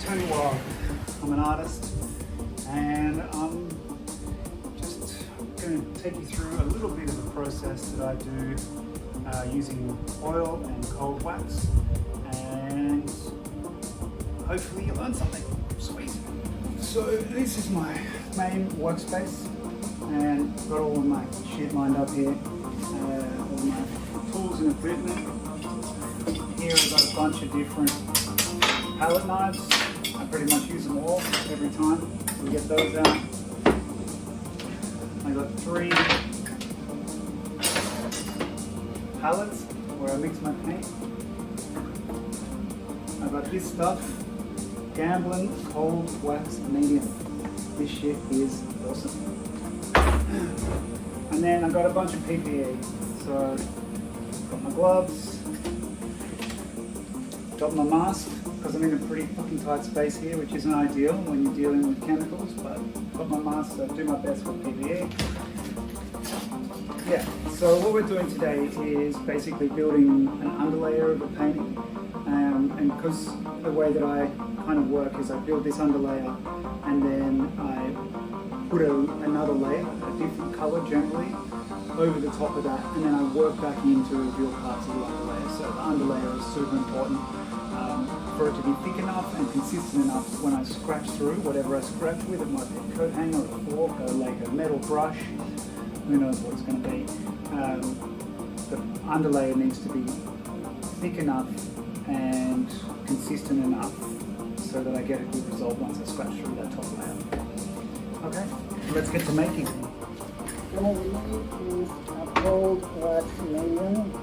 Tony Wild. I'm an artist, and I'm just going to take you through a little bit of the process that I do using oil and cold wax, and hopefully you learn something. Sweet. So this is my main workspace, and I've got all of my shit lined up here, all my tools and equipment. Here I've got a bunch of different palette knives. I pretty much use them all every time we get those out. I got 3 palettes where I mix my paint. I got this stuff, Gamblin Cold Wax Medium. This shit is awesome. And then I got a bunch of PPE. So got my gloves, got my mask, because I'm in a pretty fucking tight space here, which isn't ideal when you're dealing with chemicals, but got my mask, so I do my best with PPE. Yeah, so what we're doing today is basically building an underlayer of a painting, and because the way that I kind of work is I build this underlayer and then I put another layer, a different color generally, over the top of that, and then I work back in to reveal parts of the underlayer. So the underlayer is super important for it to be thick enough and consistent enough when I scratch through whatever I scratch with. It might be a coat hanger, a fork, or like a metal brush, who knows what it's going to be. The underlayer needs to be thick enough and consistent enough so that I get a good result once I scratch through that top layer. Okay, let's get to making. What we need is a cold wax medium.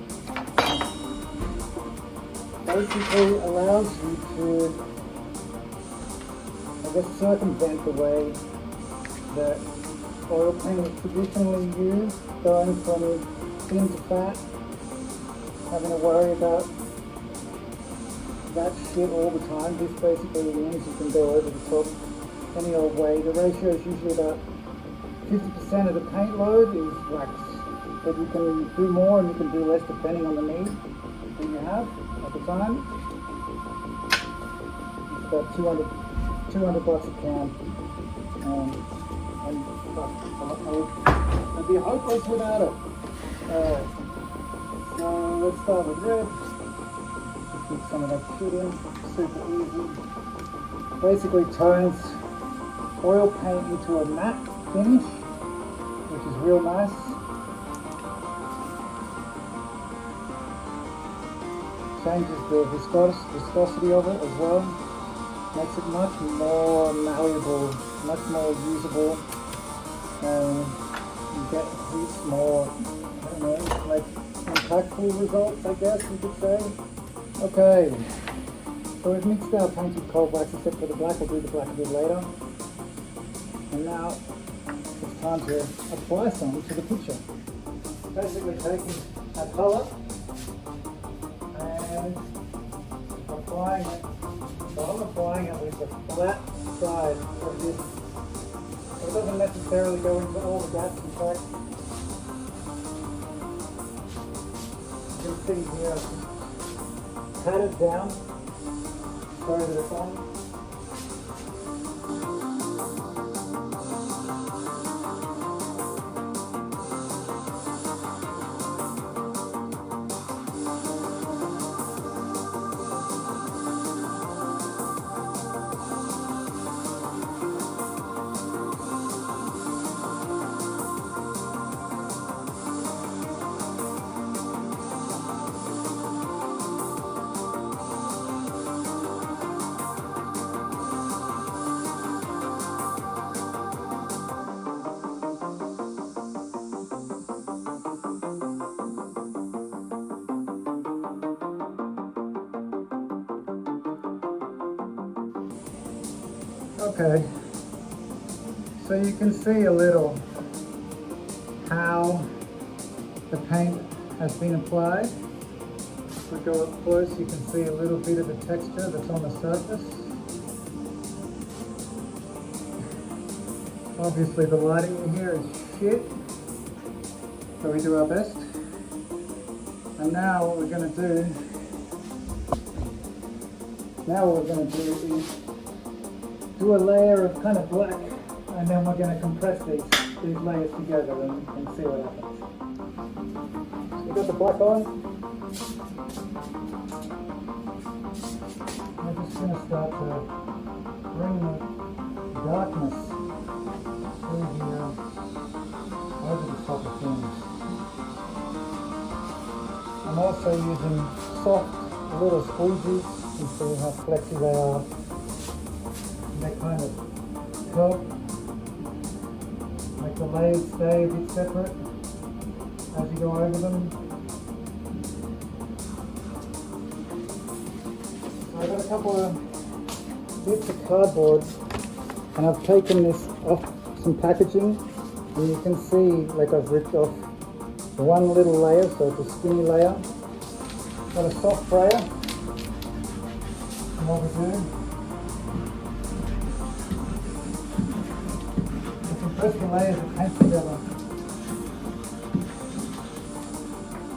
Basically allows you to, I guess, circumvent the way that oil paint is traditionally used, going from thin to fat, having to worry about that shit all the time. This basically means you can go over the top any old way. The ratio is usually about 50% of the paint load is wax, but you can do more and you can do less depending on the need that you have at the time. It's about 200 bucks a can, and I'd be hopeless without it. So let's start with red. Just put some of that shit in, super easy. Basically turns oil paint into a matte finish, which is real nice. Changes the viscosity of it as well. Makes it much more malleable, much more usable. You get these more, I don't know, like impactful results, I guess you could say. Okay, so we've mixed our paint with cold wax, except for the black. We'll do the black a bit later. And now it's time to apply some to the picture. Basically taking a colour and applying it. So I'm applying it with the flat side of this. So it doesn't necessarily go into all the gaps. In fact, you can see here, I pat it down so that it's on. Okay, so you can see a little how the paint has been applied. If we go up close, you can see a little bit of the texture that's on the surface. Obviously the lighting in here is shit, so we do our best. And now what we're going to do is do a layer of kind of black, and then we're going to compress these layers together and see what happens. So we've got the black on. We're just going to start to bring the darkness through here over the top of things. I'm also using soft little squeegees. You see how flexy they are. They kind of help make the layers stay a bit separate as you go over them. So I've got a couple of bits of cardboard and I've taken this off some packaging, and you can see like I've ripped off one little layer, so it's a skinny layer. Got a soft brayer, and what we do, we compress the layers of paint together.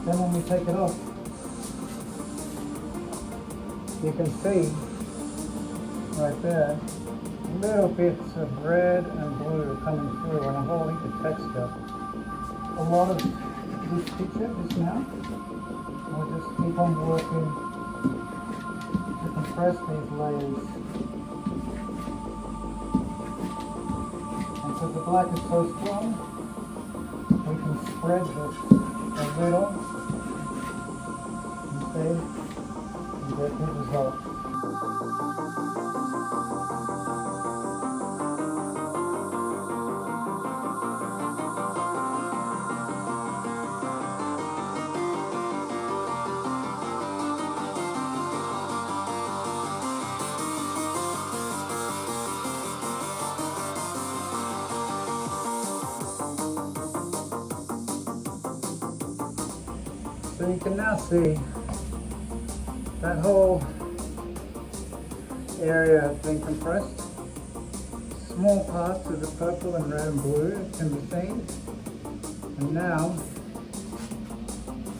Then when we take it off, you can see right there little bits of red and blue coming through and a whole heap of texture. A lot of this picture is now. We'll just keep on working to compress these layers. And because the black is so strong, we can spread this a little, you see, and get good results. So you can now see that whole area has been compressed. Small parts of the purple and red and blue can be seen. And now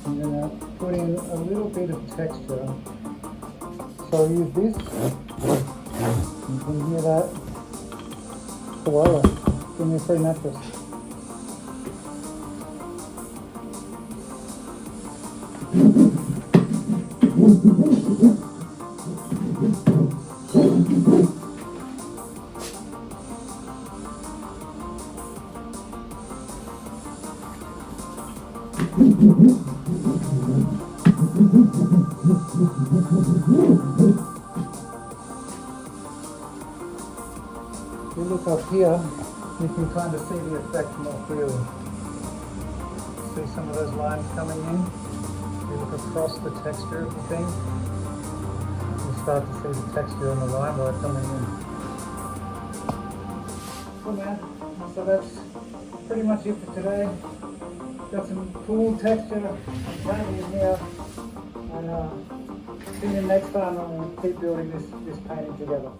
I'm going to put in a little bit of texture. So I'll use this. You can hear that. Koala. Give me a free mattress. If you look up here, you can kind of see the effect more clearly. See some of those lines coming in? If you look across the texture of the thing, you start to see the texture on the line right coming in. Cool, man. So that's pretty much it for today. Got some cool texture painting in here, and see you next time, and we'll keep building this painting together.